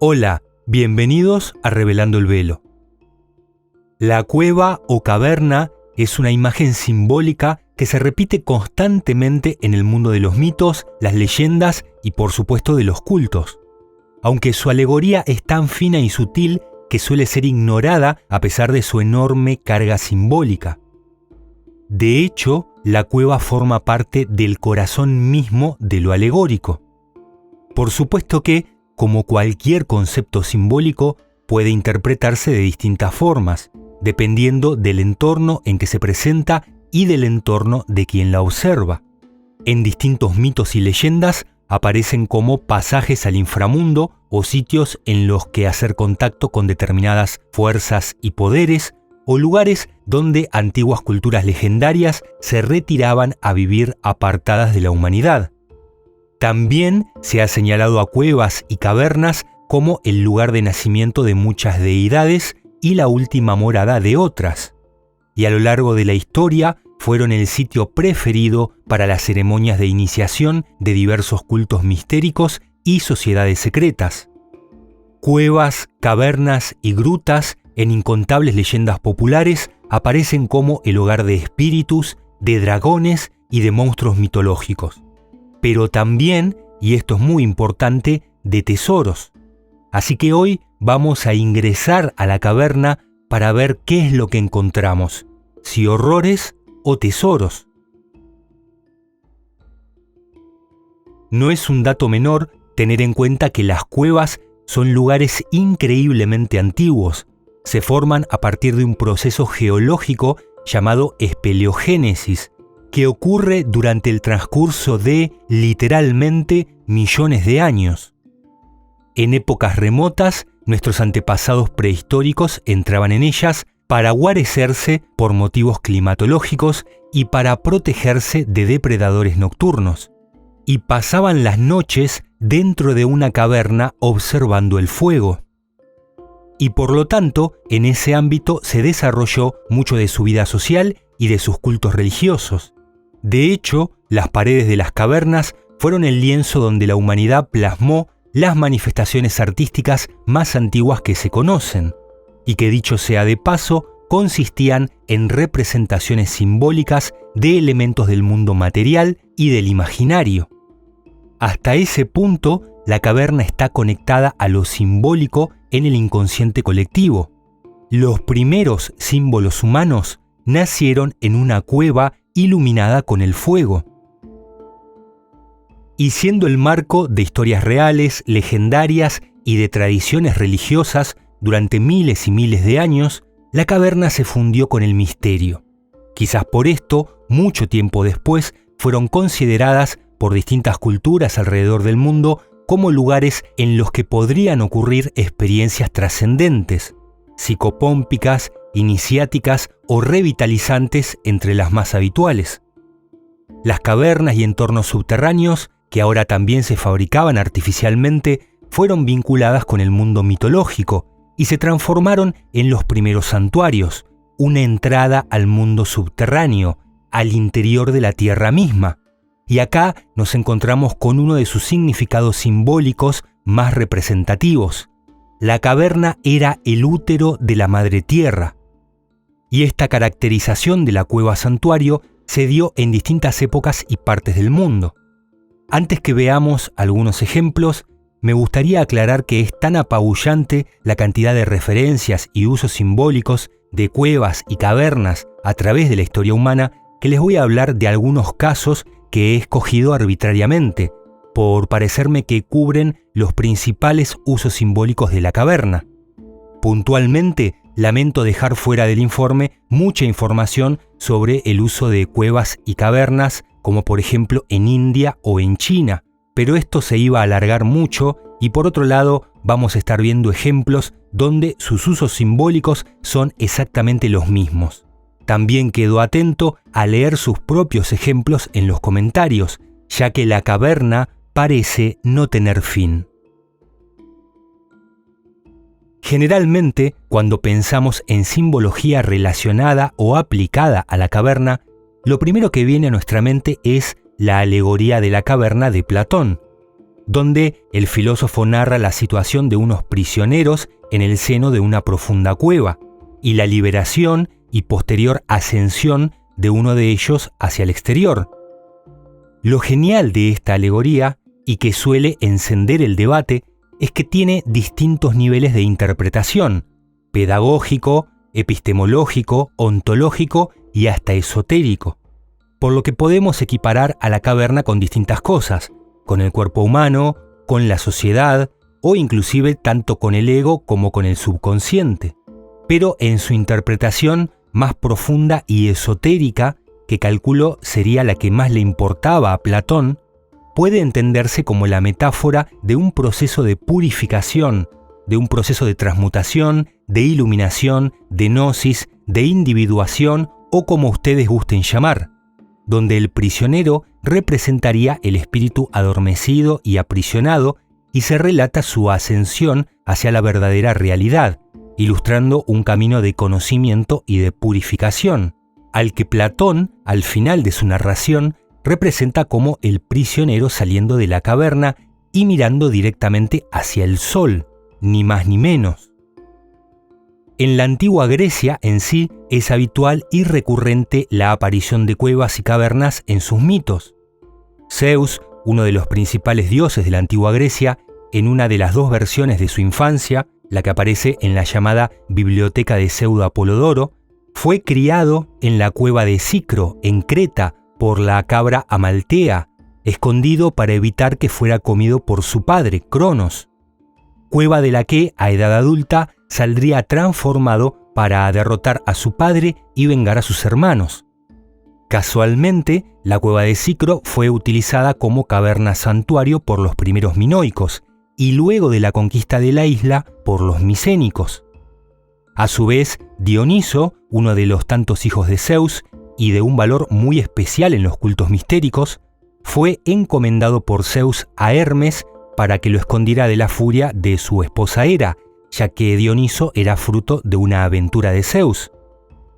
Hola, bienvenidos a Revelando el Velo. La cueva o caverna es una imagen simbólica que se repite constantemente en el mundo de los mitos, las leyendas y por supuesto de los cultos. Aunque su alegoría es tan fina y sutil que suele ser ignorada a pesar de su enorme carga simbólica. De hecho, la cueva forma parte del corazón mismo de lo alegórico. Por supuesto que, como cualquier concepto simbólico, puede interpretarse de distintas formas, dependiendo del entorno en que se presenta y del entorno de quien la observa. En distintos mitos y leyendas aparecen como pasajes al inframundo o sitios en los que hacer contacto con determinadas fuerzas y poderes, o lugares donde antiguas culturas legendarias se retiraban a vivir apartadas de la humanidad. También se ha señalado a cuevas y cavernas como el lugar de nacimiento de muchas deidades y la última morada de otras. Y a lo largo de la historia fueron el sitio preferido para las ceremonias de iniciación de diversos cultos mistéricos y sociedades secretas. Cuevas, cavernas y grutas en incontables leyendas populares aparecen como el hogar de espíritus, de dragones y de monstruos mitológicos. Pero también, y esto es muy importante, de tesoros. Así que hoy vamos a ingresar a la caverna para ver qué es lo que encontramos, si horrores o tesoros. No es un dato menor tener en cuenta que las cuevas son lugares increíblemente antiguos. Se forman a partir de un proceso geológico llamado espeleogénesis, que ocurre durante el transcurso de, literalmente, millones de años. En épocas remotas, nuestros antepasados prehistóricos entraban en ellas para guarecerse por motivos climatológicos y para protegerse de depredadores nocturnos. Y pasaban las noches dentro de una caverna observando el fuego. Y por lo tanto, en ese ámbito se desarrolló mucho de su vida social y de sus cultos religiosos. De hecho, las paredes de las cavernas fueron el lienzo donde la humanidad plasmó las manifestaciones artísticas más antiguas que se conocen, y que dicho sea de paso, consistían en representaciones simbólicas de elementos del mundo material y del imaginario. Hasta ese punto, la caverna está conectada a lo simbólico en el inconsciente colectivo. Los primeros símbolos humanos nacieron en una cueva iluminada con el fuego. Y siendo el marco de historias reales, legendarias y de tradiciones religiosas durante miles y miles de años, la caverna se fundió con el misterio. Quizás por esto, mucho tiempo después, fueron consideradas por distintas culturas alrededor del mundo como lugares en los que podrían ocurrir experiencias trascendentes, psicopómpicas, iniciáticas o revitalizantes entre las más habituales. Las cavernas y entornos subterráneos, que ahora también se fabricaban artificialmente, fueron vinculadas con el mundo mitológico y se transformaron en los primeros santuarios, una entrada al mundo subterráneo, al interior de la tierra misma. Y acá nos encontramos con uno de sus significados simbólicos más representativos. La caverna era el útero de la madre tierra. Y esta caracterización de la cueva santuario se dio en distintas épocas y partes del mundo. Antes que veamos algunos ejemplos, me gustaría aclarar que es tan apabullante la cantidad de referencias y usos simbólicos de cuevas y cavernas a través de la historia humana que les voy a hablar de algunos casos que he escogido arbitrariamente, por parecerme que cubren los principales usos simbólicos de la caverna. Puntualmente, lamento dejar fuera del informe mucha información sobre el uso de cuevas y cavernas, como por ejemplo en India o en China, pero esto se iba a alargar mucho y por otro lado vamos a estar viendo ejemplos donde sus usos simbólicos son exactamente los mismos. También quedo atento a leer sus propios ejemplos en los comentarios, ya que la caverna parece no tener fin. Generalmente, cuando pensamos en simbología relacionada o aplicada a la caverna, lo primero que viene a nuestra mente es la alegoría de la caverna de Platón, donde el filósofo narra la situación de unos prisioneros en el seno de una profunda cueva y la liberación y posterior ascensión de uno de ellos hacia el exterior. Lo genial de esta alegoría, y que suele encender el debate, es que tiene distintos niveles de interpretación: pedagógico, epistemológico, ontológico y hasta esotérico, por lo que podemos equiparar a la caverna con distintas cosas, con el cuerpo humano, con la sociedad o inclusive tanto con el ego como con el subconsciente. Pero en su interpretación más profunda y esotérica, que calculo sería la que más le importaba a Platón, puede entenderse como la metáfora de un proceso de purificación, de un proceso de transmutación, de iluminación, de gnosis, de individuación o como ustedes gusten llamar, donde el prisionero representaría el espíritu adormecido y aprisionado y se relata su ascensión hacia la verdadera realidad, ilustrando un camino de conocimiento y de purificación, al que Platón, al final de su narración, representa como el prisionero saliendo de la caverna y mirando directamente hacia el sol, ni más ni menos. En la antigua Grecia en sí es habitual y recurrente la aparición de cuevas y cavernas en sus mitos. Zeus, uno de los principales dioses de la antigua Grecia, en una de las dos versiones de su infancia, la que aparece en la llamada Biblioteca de Pseudo Apolodoro, fue criado en la cueva de Cicro, en Creta, por la cabra Amaltea, escondido para evitar que fuera comido por su padre, Cronos. Cueva de la que, a edad adulta, saldría transformado para derrotar a su padre y vengar a sus hermanos. Casualmente, la cueva de Cicro fue utilizada como caverna santuario por los primeros minoicos y luego de la conquista de la isla por los micénicos. A su vez, Dioniso, uno de los tantos hijos de Zeus y de un valor muy especial en los cultos mistéricos, fue encomendado por Zeus a Hermes para que lo escondiera de la furia de su esposa Hera, ya que Dioniso era fruto de una aventura de Zeus.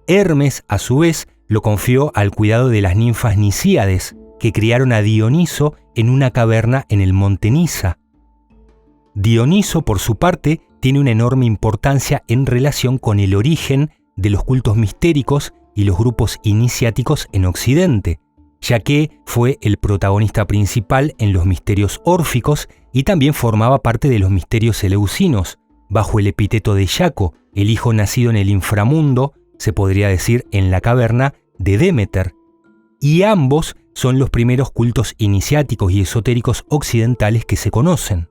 Hermes, a su vez, lo confió al cuidado de las ninfas Nisíades, que criaron a Dioniso en una caverna en el monte Nisa. Dioniso, por su parte, tiene una enorme importancia en relación con el origen de los cultos mistéricos y los grupos iniciáticos en Occidente, ya que fue el protagonista principal en los misterios órficos y también formaba parte de los misterios eleusinos, bajo el epíteto de Yaco, el hijo nacido en el inframundo, se podría decir en la caverna, de Demeter, y ambos son los primeros cultos iniciáticos y esotéricos occidentales que se conocen.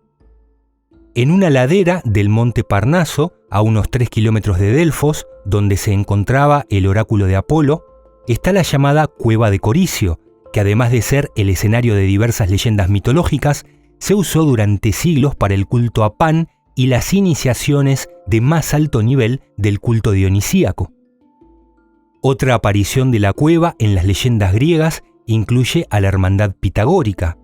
En una ladera del monte Parnaso, a unos 3 kilómetros de Delfos, donde se encontraba el oráculo de Apolo, está la llamada Cueva de Coricio, que además de ser el escenario de diversas leyendas mitológicas, se usó durante siglos para el culto a Pan y las iniciaciones de más alto nivel del culto dionisíaco. Otra aparición de la cueva en las leyendas griegas incluye a la hermandad pitagórica.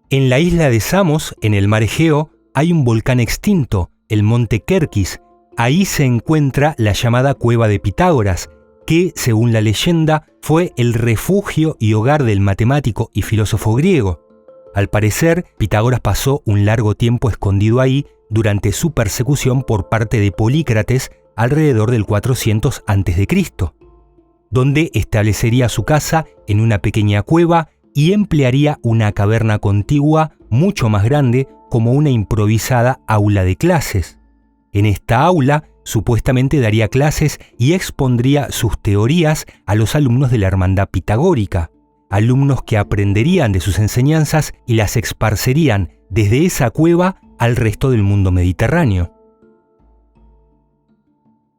En la isla de Samos, en el mar Egeo, hay un volcán extinto, el monte Kerkis. Ahí se encuentra la llamada Cueva de Pitágoras, que, según la leyenda, fue el refugio y hogar del matemático y filósofo griego. Al parecer, Pitágoras pasó un largo tiempo escondido ahí durante su persecución por parte de Polícrates alrededor del 400 a.C., donde establecería su casa en una pequeña cueva y emplearía una caverna contigua mucho más grande como una improvisada aula de clases. En esta aula supuestamente daría clases y expondría sus teorías a los alumnos de la hermandad pitagórica, alumnos que aprenderían de sus enseñanzas y las esparcerían desde esa cueva al resto del mundo mediterráneo.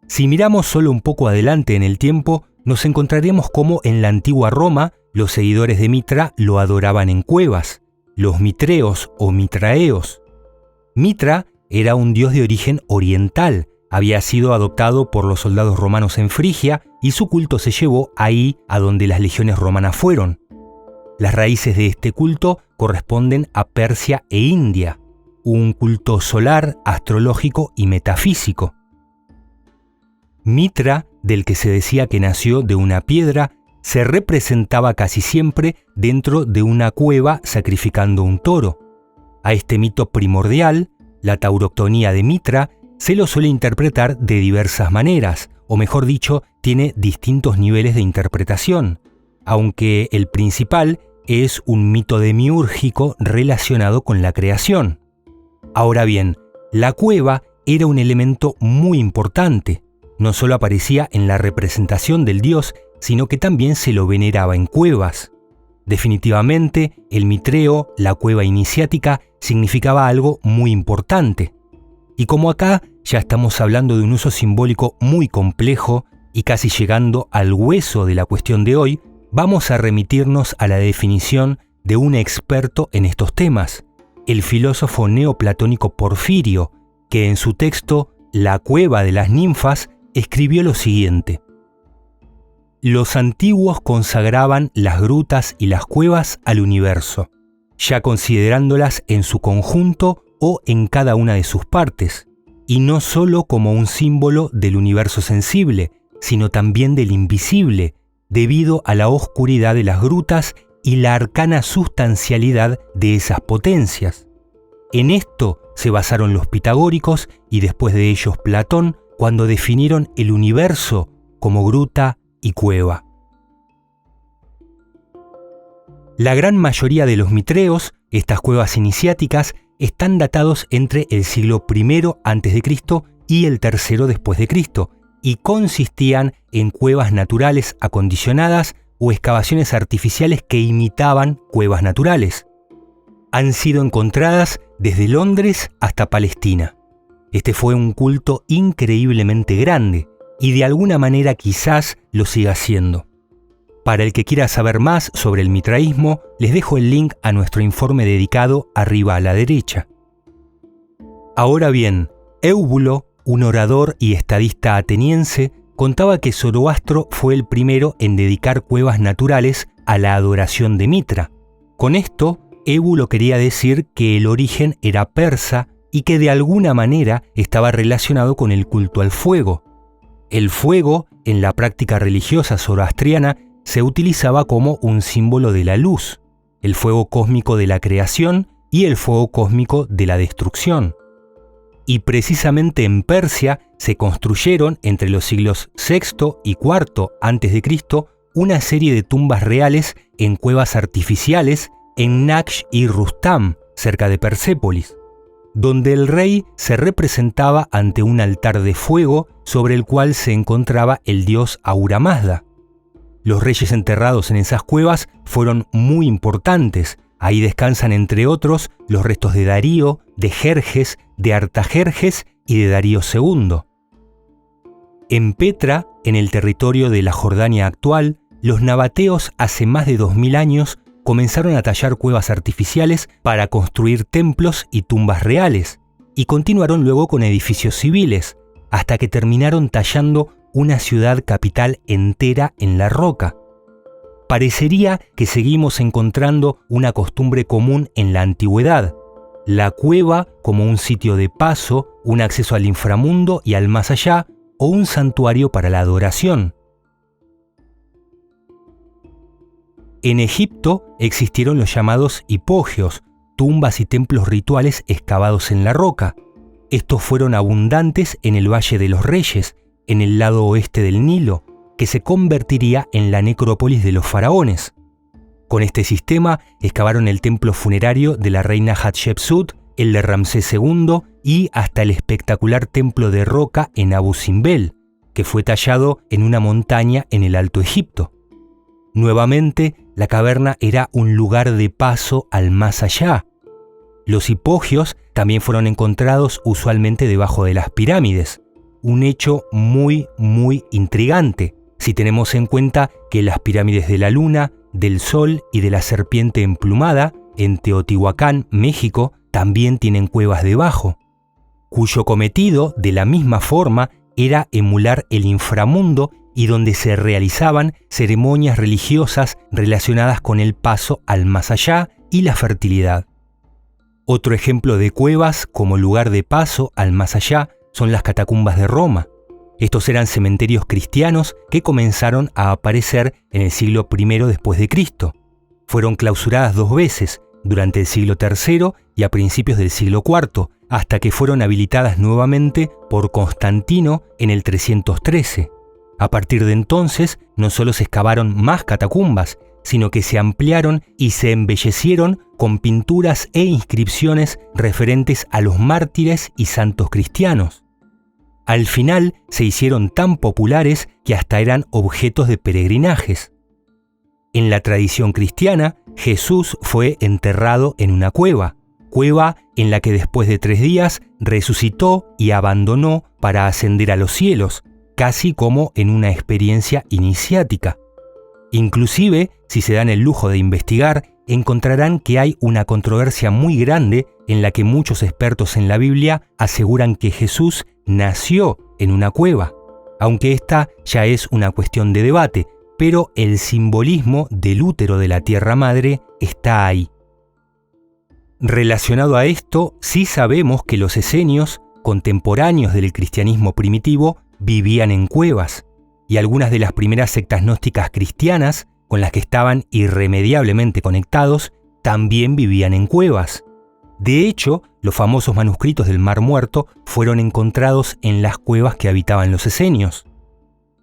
Si miramos solo un poco adelante en el tiempo, nos encontraremos como en la antigua Roma los seguidores de Mitra lo adoraban en cuevas, los mitreos o mitraeos. Mitra era un dios de origen oriental, había sido adoptado por los soldados romanos en Frigia y su culto se llevó ahí a donde las legiones romanas fueron. Las raíces de este culto corresponden a Persia e India, un culto solar, astrológico y metafísico. Mitra, del que se decía que nació de una piedra, se representaba casi siempre dentro de una cueva sacrificando un toro. A este mito primordial, la tauroctonía de Mitra, se lo suele interpretar de diversas maneras, o mejor dicho, tiene distintos niveles de interpretación, aunque el principal es un mito demiúrgico relacionado con la creación. Ahora bien, la cueva era un elemento muy importante. No solo aparecía en la representación del dios, sino que también se lo veneraba en cuevas. Definitivamente, el mitreo, la cueva iniciática, significaba algo muy importante. Y como acá ya estamos hablando de un uso simbólico muy complejo y casi llegando al hueso de la cuestión de hoy, vamos a remitirnos a la definición de un experto en estos temas, el filósofo neoplatónico Porfirio, que en su texto La cueva de las ninfas escribió lo siguiente: los antiguos consagraban las grutas y las cuevas al universo, ya considerándolas en su conjunto o en cada una de sus partes, y no solo como un símbolo del universo sensible, sino también del invisible, debido a la oscuridad de las grutas y la arcana sustancialidad de esas potencias. En esto se basaron los pitagóricos y después de ellos Platón cuando definieron el universo como gruta y cueva. La gran mayoría de los mitreos, estas cuevas iniciáticas, están datados entre el siglo I a.C. y el III después de Cristo, y consistían en cuevas naturales acondicionadas o excavaciones artificiales que imitaban cuevas naturales. Han sido encontradas desde Londres hasta Palestina. Este fue un culto increíblemente grande, y de alguna manera quizás lo siga siendo. Para el que quiera saber más sobre el mitraísmo, les dejo el link a nuestro informe dedicado arriba a la derecha. Ahora bien, Éubulo, un orador y estadista ateniense, contaba que Zoroastro fue el primero en dedicar cuevas naturales a la adoración de Mitra. Con esto, Éubulo quería decir que el origen era persa y que de alguna manera estaba relacionado con el culto al fuego. El fuego, en la práctica religiosa zoroastriana, se utilizaba como un símbolo de la luz, el fuego cósmico de la creación y el fuego cósmico de la destrucción. Y precisamente en Persia se construyeron entre los siglos VI y IV a.C. una serie de tumbas reales en cuevas artificiales en Naksh y Rustam, cerca de Persépolis, donde el rey se representaba ante un altar de fuego sobre el cual se encontraba el dios Ahura Mazda. Los reyes enterrados en esas cuevas fueron muy importantes. Ahí descansan, entre otros, los restos de Darío, de Jerjes, de Artajerjes y de Darío II. En Petra, en el territorio de la Jordania actual, los nabateos hace más de 2000 años comenzaron a tallar cuevas artificiales para construir templos y tumbas reales, y continuaron luego con edificios civiles, hasta que terminaron tallando una ciudad capital entera en la roca. Parecería que seguimos encontrando una costumbre común en la antigüedad, la cueva como un sitio de paso, un acceso al inframundo y al más allá, o un santuario para la adoración. En Egipto existieron los llamados hipogeos, tumbas y templos rituales excavados en la roca. Estos fueron abundantes en el Valle de los Reyes, en el lado oeste del Nilo, que se convertiría en la necrópolis de los faraones. Con este sistema excavaron el templo funerario de la reina Hatshepsut, el de Ramsés II y hasta el espectacular templo de roca en Abu Simbel, que fue tallado en una montaña en el Alto Egipto. Nuevamente, la caverna era un lugar de paso al más allá. Los hipogeos también fueron encontrados usualmente debajo de las pirámides, un hecho muy intrigante, si tenemos en cuenta que las pirámides de la Luna, del Sol y de la Serpiente Emplumada, en Teotihuacán, México, también tienen cuevas debajo, cuyo cometido, de la misma forma, era emular el inframundo y donde se realizaban ceremonias religiosas relacionadas con el paso al más allá y la fertilidad. Otro ejemplo de cuevas como lugar de paso al más allá son las catacumbas de Roma. Estos eran cementerios cristianos que comenzaron a aparecer en el siglo I después de Cristo. Fueron clausuradas 2 veces, durante el siglo III y a principios del siglo IV, hasta que fueron habilitadas nuevamente por Constantino en el 313. A partir de entonces, no solo se excavaron más catacumbas, sino que se ampliaron y se embellecieron con pinturas e inscripciones referentes a los mártires y santos cristianos. Al final se hicieron tan populares que hasta eran objetos de peregrinajes. En la tradición cristiana, Jesús fue enterrado en una cueva en la que después de 3 días resucitó y abandonó para ascender a los cielos, casi como en una experiencia iniciática. Inclusive, si se dan el lujo de investigar, encontrarán que hay una controversia muy grande en la que muchos expertos en la Biblia aseguran que Jesús nació en una cueva, aunque esta ya es una cuestión de debate, pero el simbolismo del útero de la Tierra Madre está ahí. Relacionado a esto, sí sabemos que los esenios, contemporáneos del cristianismo primitivo, vivían en cuevas, y algunas de las primeras sectas gnósticas cristianas, con las que estaban irremediablemente conectados, también vivían en cuevas. De hecho, los famosos manuscritos del Mar Muerto fueron encontrados en las cuevas que habitaban los esenios.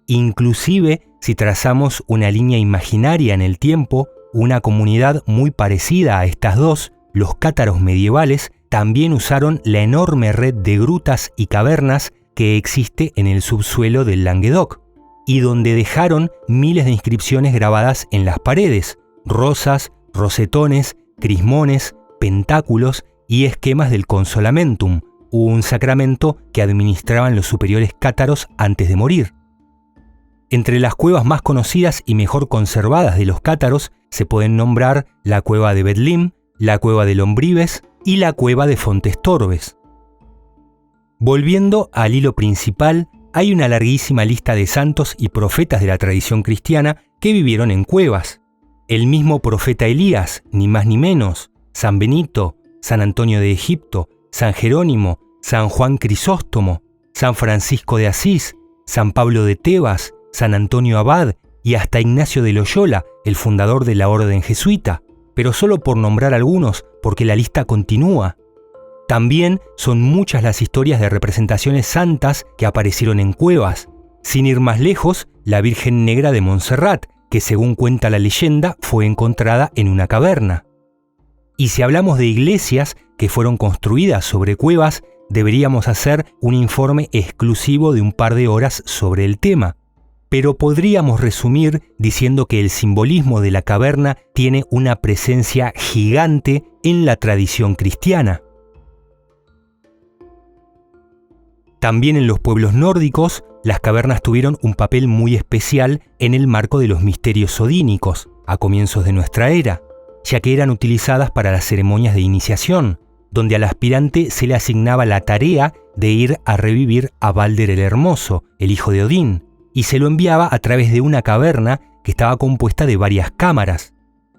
Inclusive, si trazamos una línea imaginaria en el tiempo, una comunidad muy parecida a estas dos, los cátaros medievales, también usaron la enorme red de grutas y cavernas que existe en el subsuelo del Languedoc, y donde dejaron miles de inscripciones grabadas en las paredes, rosas, rosetones, crismones, pentáculos y esquemas del consolamentum, un sacramento que administraban los superiores cátaros antes de morir. Entre las cuevas más conocidas y mejor conservadas de los cátaros se pueden nombrar la cueva de Betlim, la cueva de Lombrives y la cueva de Fontes Torbes. Volviendo al hilo principal, hay una larguísima lista de santos y profetas de la tradición cristiana que vivieron en cuevas. El mismo profeta Elías, ni más ni menos, San Benito, San Antonio de Egipto, San Jerónimo, San Juan Crisóstomo, San Francisco de Asís, San Pablo de Tebas, San Antonio Abad y hasta Ignacio de Loyola, el fundador de la orden jesuita, pero solo por nombrar algunos, porque la lista continúa. También son muchas las historias de representaciones santas que aparecieron en cuevas. Sin ir más lejos, la Virgen Negra de Montserrat, que según cuenta la leyenda, fue encontrada en una caverna. Y si hablamos de iglesias que fueron construidas sobre cuevas, deberíamos hacer un informe exclusivo de un par de horas sobre el tema. Pero podríamos resumir diciendo que el simbolismo de la caverna tiene una presencia gigante en la tradición cristiana. También en los pueblos nórdicos, las cavernas tuvieron un papel muy especial en el marco de los misterios odínicos, a comienzos de nuestra era, ya que eran utilizadas para las ceremonias de iniciación, donde al aspirante se le asignaba la tarea de ir a revivir a Balder el Hermoso, el hijo de Odín, y se lo enviaba a través de una caverna que estaba compuesta de varias cámaras.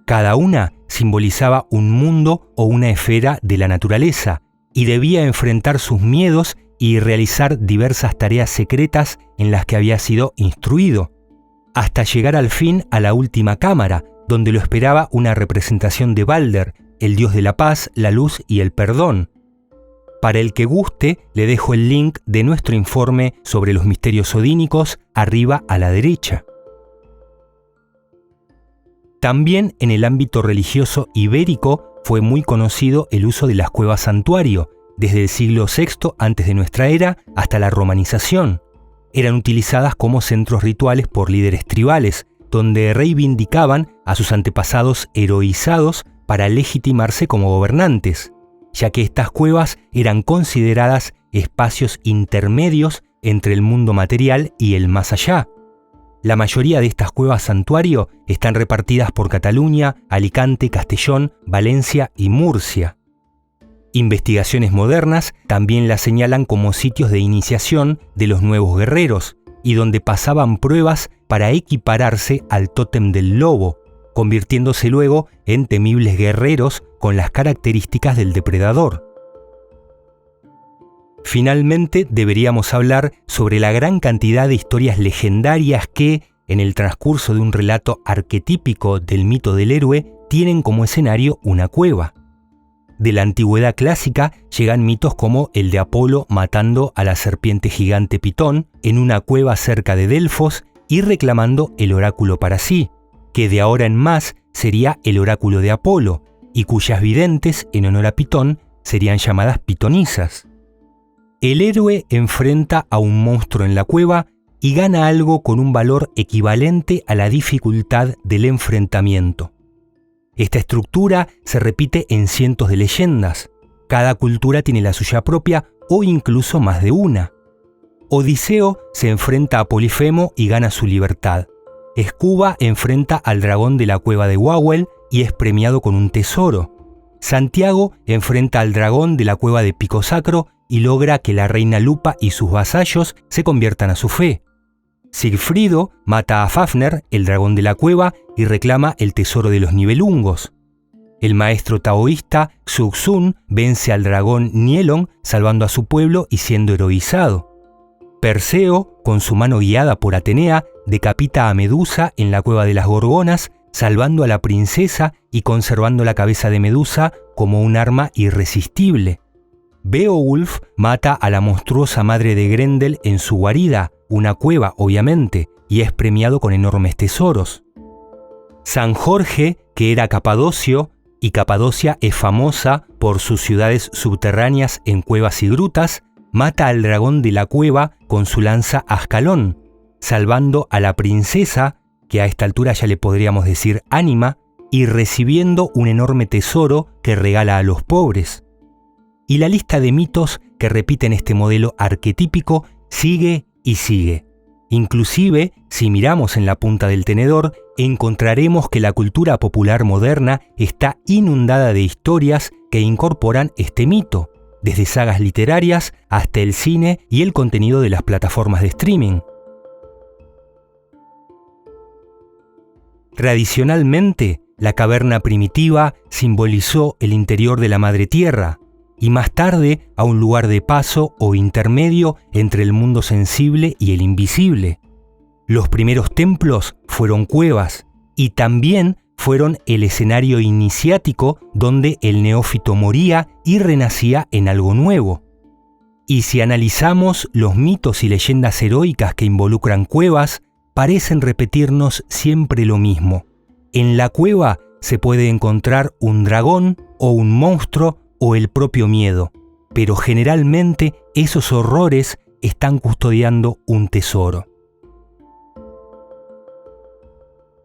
Cada una simbolizaba un mundo o una esfera de la naturaleza, y debía enfrentar sus miedos y realizar diversas tareas secretas en las que había sido instruido, hasta llegar al fin a la última cámara, donde lo esperaba una representación de Balder, el dios de la paz, la luz y el perdón. Para el que guste, le dejo el link de nuestro informe sobre los misterios odínicos arriba a la derecha. También en el ámbito religioso ibérico fue muy conocido el uso de las cuevas santuario, desde el siglo VI antes de nuestra era hasta la romanización. Eran utilizadas como centros rituales por líderes tribales, donde reivindicaban a sus antepasados heroizados para legitimarse como gobernantes, ya que estas cuevas eran consideradas espacios intermedios entre el mundo material y el más allá. La mayoría de estas cuevas santuario están repartidas por Cataluña, Alicante, Castellón, Valencia y Murcia. Investigaciones modernas también las señalan como sitios de iniciación de los nuevos guerreros y donde pasaban pruebas para equipararse al tótem del lobo, convirtiéndose luego en temibles guerreros con las características del depredador. Finalmente, deberíamos hablar sobre la gran cantidad de historias legendarias que, en el transcurso de un relato arquetípico del mito del héroe, tienen como escenario una cueva. De la antigüedad clásica llegan mitos como el de Apolo matando a la serpiente gigante Pitón en una cueva cerca de Delfos y reclamando el oráculo para sí, que de ahora en más sería el oráculo de Apolo, y cuyas videntes, en honor a Pitón, serían llamadas pitonisas. El héroe enfrenta a un monstruo en la cueva y gana algo con un valor equivalente a la dificultad del enfrentamiento. Esta estructura se repite en cientos de leyendas. Cada cultura tiene la suya propia o incluso más de una. Odiseo se enfrenta a Polifemo y gana su libertad. Escuba enfrenta al dragón de la cueva de Wawel y es premiado con un tesoro. Santiago enfrenta al dragón de la cueva de Pico Sacro y logra que la reina Lupa y sus vasallos se conviertan a su fe. Sigfrido mata a Fafner, el dragón de la cueva, y reclama el tesoro de los Nibelungos. El maestro taoísta Xuxun vence al dragón Nielon, salvando a su pueblo y siendo heroizado. Perseo, con su mano guiada por Atenea, decapita a Medusa en la cueva de las Gorgonas, salvando a la princesa y conservando la cabeza de Medusa como un arma irresistible. Beowulf mata a la monstruosa madre de Grendel en su guarida, una cueva obviamente, y es premiado con enormes tesoros. San Jorge, que era capadocio, y Capadocia es famosa por sus ciudades subterráneas en cuevas y grutas, mata al dragón de la cueva con su lanza Ascalón, salvando a la princesa, que a esta altura ya le podríamos decir Ánima, y recibiendo un enorme tesoro que regala a los pobres. Y la lista de mitos que repiten este modelo arquetípico sigue y sigue. Inclusive, si miramos en la punta del tenedor, encontraremos que la cultura popular moderna está inundada de historias que incorporan este mito, desde sagas literarias hasta el cine y el contenido de las plataformas de streaming. Tradicionalmente, la caverna primitiva simbolizó el interior de la madre tierra, y más tarde a un lugar de paso o intermedio entre el mundo sensible y el invisible. Los primeros templos fueron cuevas y también fueron el escenario iniciático donde el neófito moría y renacía en algo nuevo. Y si analizamos los mitos y leyendas heroicas que involucran cuevas, parecen repetirnos siempre lo mismo. En la cueva se puede encontrar un dragón o un monstruo o el propio miedo, pero generalmente esos horrores están custodiando un tesoro.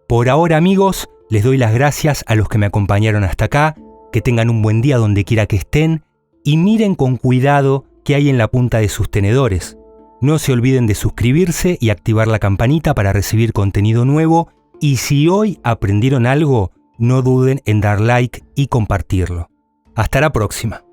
Por ahora, amigos, les doy las gracias a los que me acompañaron hasta acá, que tengan un buen día donde quiera que estén y miren con cuidado qué hay en la punta de sus tenedores. No se olviden de suscribirse y activar la campanita para recibir contenido nuevo, y si hoy aprendieron algo, no duden en dar like y compartirlo. Hasta la próxima.